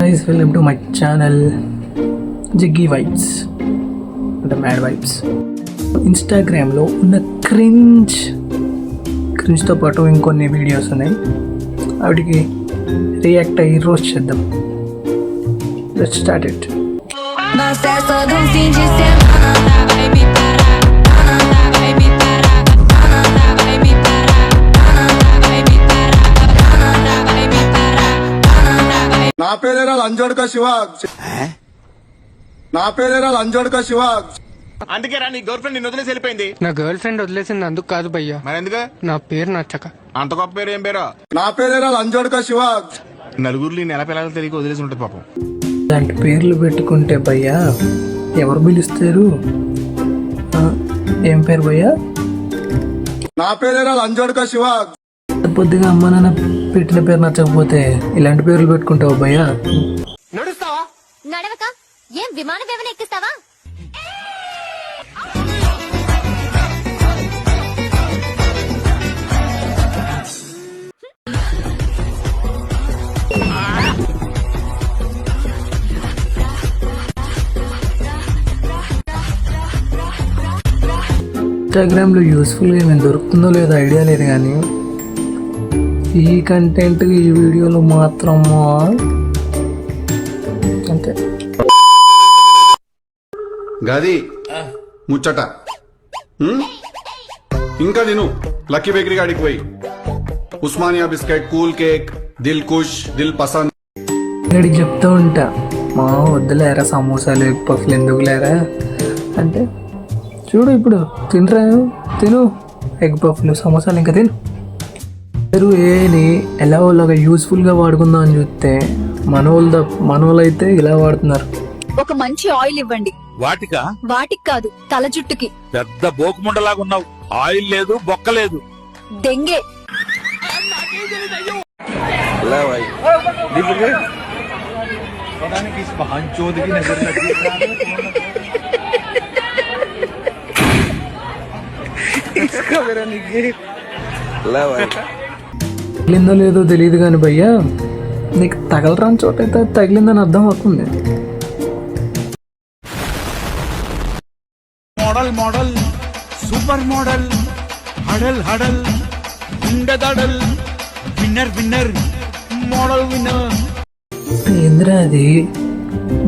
Guys, welcome to my channel Jiggy Vibes అంటే mad vibes. ఇన్స్టాగ్రామ్లో ఉన్న క్రింజ్తో పాటు ఇంకొన్ని వీడియోస్ ఉన్నాయి, వాటికి రియాక్ట్ అయ్యి రోస్ట్ చేద్దాం. Let's start it. నా పేరేరా లంజోడ్కా శివ. నా పేరేరా లంజోడ్కా శివ. అందుకే రా నీ గర్ల్ ఫ్రెండ్ నిన్ను వదిలేసి వెళ్ళిపోయింది. నా గర్ల్ ఫ్రెండ్ వదిలేసింది అందుకు కాదు భయ్యా. మరి ఎందుకు? నా పేరు నచ్చక. అంత గొప్ప పేరు ఏం పేరు? నా పేరేరా లంజోడ్కా శివ. నలుగురిని నెల పిల్లలు తెలియక వదిలేసి ఉంటుంది పాపం. ఇలాంటి పేర్లు పెట్టుకుంటే భయ్యా ఎవరు పిలుస్తారు? ఏం పేరు భయ్యా? నా పేరేరా లంజోడ్కా శివ. పొద్దుగా అమ్మ నాన్న పెట్టిన పేరు నచ్చకపోతే ఇలాంటి పేర్లు పెట్టుకుంటావు భయ్యా? నడుస్తావా? నడవక ఏం విమానం ఏమైనా ఎక్కిస్తావా? ఇన్స్టాగ్రామ్లో యూస్ఫుల్గా ఏమైనా దొరుకుతుందో లేదో ఐడియా లేదు, కానీ ఈ కంటెంట్ ఈ వీడియోలో మాత్రం అంతే. గది ముచ్చట ఇంకా నేను లక్కీ బేకరీ గాడికి పోయి Osmania biscuit, cool cake, Dilkhush, Dilpasand ఇక్కడికి చెప్తూ ఉంటా, మా వద్దులేరా సమోసాలు ఎగ్ పఫ్లు ఎందుకు లేరా అంటే, చూడు ఇప్పుడు తిను ఎగ్ పఫ్లు సమోసాలు ఇంకా తిను. మీరు ఏని ఎలా వాళ్ళగా యూస్ఫుల్గా వాడుకుందాం అని చూస్తే మనోళ్ళు అయితే ఇలా వాడుతున్నారు. ఒక మంచి ఆయిల్ ఇవ్వండి. వాటికి కాదు, తల జుట్టుకి. పెద్ద బోకుముండలాగా ఉన్నావు. ఆయిల్ లేదు, బొక్క లేదు. దెంగే. తగిలిందో లేదో తెలియదు కానీ భయ్యా, నీకు తగలరాని చోట అయితే తగిలిందని అర్థం అవుతుంది. మోడల్ మోడల్, సూపర్ మోడల్, హడల్ హడల్, ఉండదడల్, విన్నర్ విన్నర్, మోడల్ విన్నర్. ఏంద్రా అది?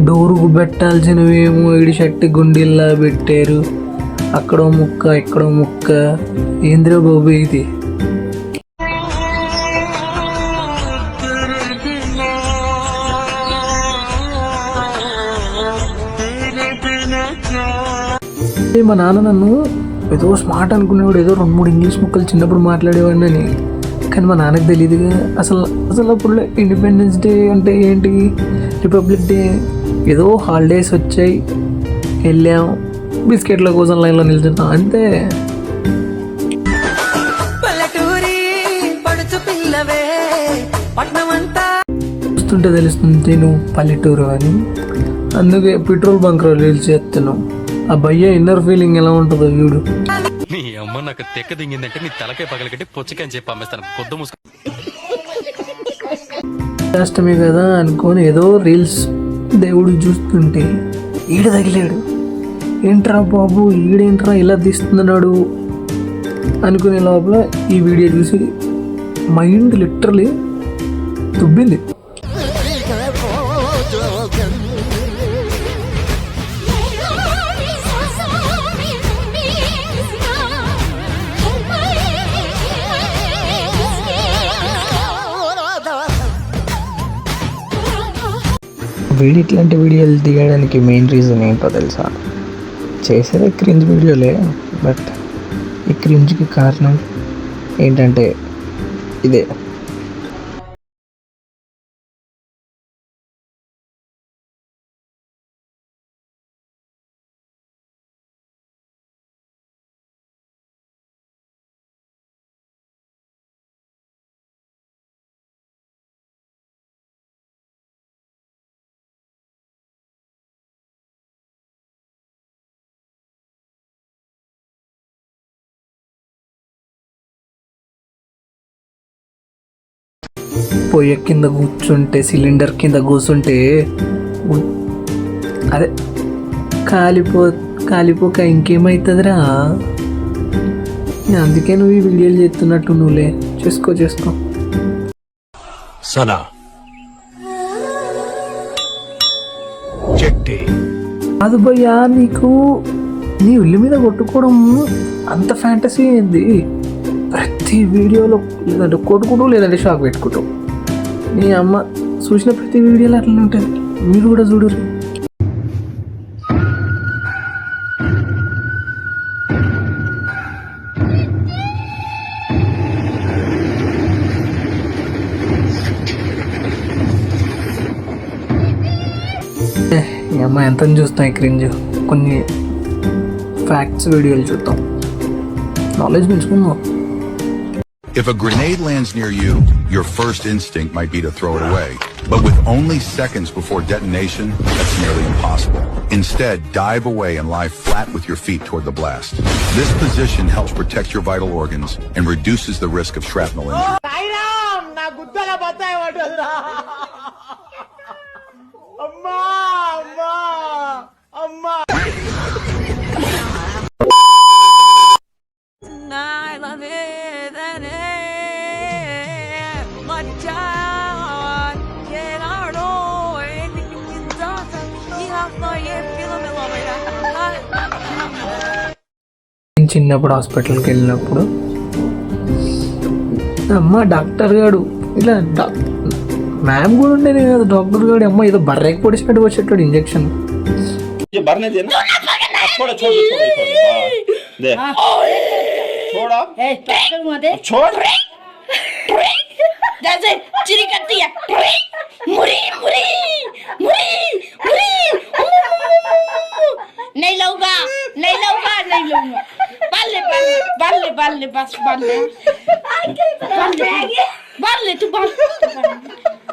డోరుకు పెట్టాల్సినవేమో ఇడి షర్ట్ గుండీల్లా పెట్టారు, అక్కడో ముక్క ఇక్కడో ముక్క. ఏంద్రా బాబు ఇది? మా నాన్న నన్ను ఏదో స్మార్ట్ అనుకునేవాడు, ఏదో 2-3 ఇంగ్లీష్ ముక్కలు చిన్నప్పుడు మాట్లాడేవాడిని అని. కానీ మా నాన్నకు తెలియదుగా అసలు అప్పుడు ఇండిపెండెన్స్ డే అంటే ఏంటి, రిపబ్లిక్ డే, ఏదో హాలిడేస్ వచ్చాయి, వెళ్ళాం, బిస్కెట్ల కోసం లైన్లో నిల్చుంటాం అంతే. చూస్తుంటే తెలుస్తుంది నువ్వు పల్లెటూరు అని. అందుకే పెట్రోల్ బంక్ రీల్స్ చేస్తున్నావు. ఆ భయ్య ఇన్నర్ ఫీలింగ్ ఎలా ఉంటుందో చూడు. నీ అమ్మ నాకు తెక్క దింగిందంటే నీ తలకాయ పగలకట్టి పొచ్చకాయని చెప్పి అమ్మేస్తాను. కొద్ది మూసుకు కష్టమే కదా అనుకొని ఏదో రీల్స్ దేవుడు చూస్తుంటే ఈడ తగిలాడు. ఏంట్రా బాబు ఈడేంట్రా ఇలా తీస్తున్నాడు అనుకునే లోపల ఈ వీడియో చూసి మైండ్ లిటరలీ తుబ్బింది. వీడి ఇట్లాంటి వీడియోలు తీయడానికి మెయిన్ రీజన్ ఏంటో తెలుసా? చేసేదే క్రింజ్ వీడియోలే, బట్ ఈ క్రింజ్కి కారణం ఏంటంటే ఇదే. పొయ్యి కింద కూర్చుంటే సిలిండర్ కింద కూర్చుంటే అదే కాలిపోక ఇంకేమవుతుందిరా. అందుకే నువ్వు ఈ వీడియోలు చేస్తున్నట్టు నువ్వులే చేసుకో. సనా చెట్టి అది భయ్యా నీకు నీ ఉల్లి మీద కొట్టుకోవడం అంత ఫ్యాంటసీ ఏంది? ప్రతి వీడియోలో లేదంటే కొట్టుకుంటూ లేదంటే షాక్ పెట్టుకుంటావు. నీ అమ్మ చూసిన ప్రతి వీడియోలో అట్లనే ఉంటుంది. మీరు కూడా చూడరు. ఈ అమ్మ ఎంత చూస్తాం ఈ క్రింజ్. కొన్ని ఫ్యాక్ట్స్ వీడియోలు చూద్దాం, knowledge పెంచుకుందాం. If a grenade lands near you, your first instinct might be to throw it away. But with only seconds before detonation, that's nearly impossible. Instead, dive away and lie flat with your feet toward the blast. This position helps protect your vital organs and reduces the risk of shrapnel injury. నేను చిన్నప్పుడు హాస్పిటల్కి వెళ్ళినప్పుడు అమ్మ doctor గారు ఇలా ma'am కూడా ఉండేది కదా. డాక్టర్ గారు అమ్మ ఏదో బర్రెకి పొడిచినట్టు వచ్చేటాడు ఇంజక్షన్. नहीं लूंगा बल्ले बस बल्ले तू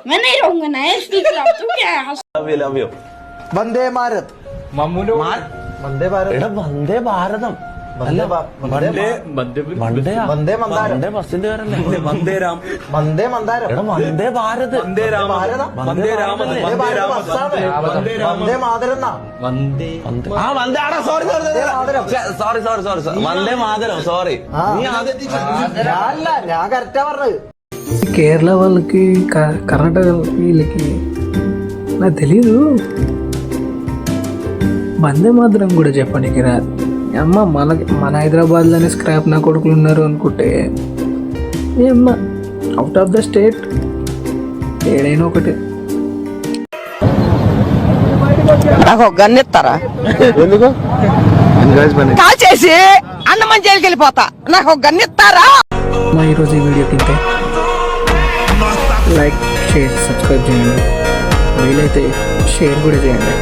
मैं नहीं रहूंगा ना इसकी खिलाफ. तू क्या है? वंदे भारत वंदे भारत वंदे भारतम वंदे वंदे वंदे वंदे मंदार बസ്സിന്റെ പേരല്ലേ വന്ദേ രാം വന്ദേ മന്ദാരം വന്ദേ ഭാരത് വന്ദേ രാം വന്ദേ രാം വന്ദേ രാം വന്ദേ മാതരം വന്ദേ ആ വന്ദേ ആടാ സോറി വന്ദേ മാതരം സോറി നീ ആദ്യം ഞാൻ കറക്റ്റാ പറഞ്ഞത്. కేరళ వాళ్ళకి కర్ణాటక వీళ్ళకి నాకు తెలీదు. వందే మాతరం కూడా చెప్పడానికి రాదు. అమ్మ మన హైదరాబాద్లోనే స్క్రాప్ నా కొడుకులు ఉన్నారు అనుకుంటే అమ్మ అవుట్ ఆఫ్ ద స్టేట్ ఏడైనా ఒకటే. నాకు ఒక గన్ ఇస్తారా? కాల్ చేసి అన్నమని జైలుకి వెళ్ళిపోతా. నాకు ఒక గన్ ఇస్తారా? మా ఈరోజు ఈ వీడియో తింటే లైక్ షేర్ సబ్స్క్రైబ్ చేయండి, వీలైతే షేర్ కూడా చేయండి.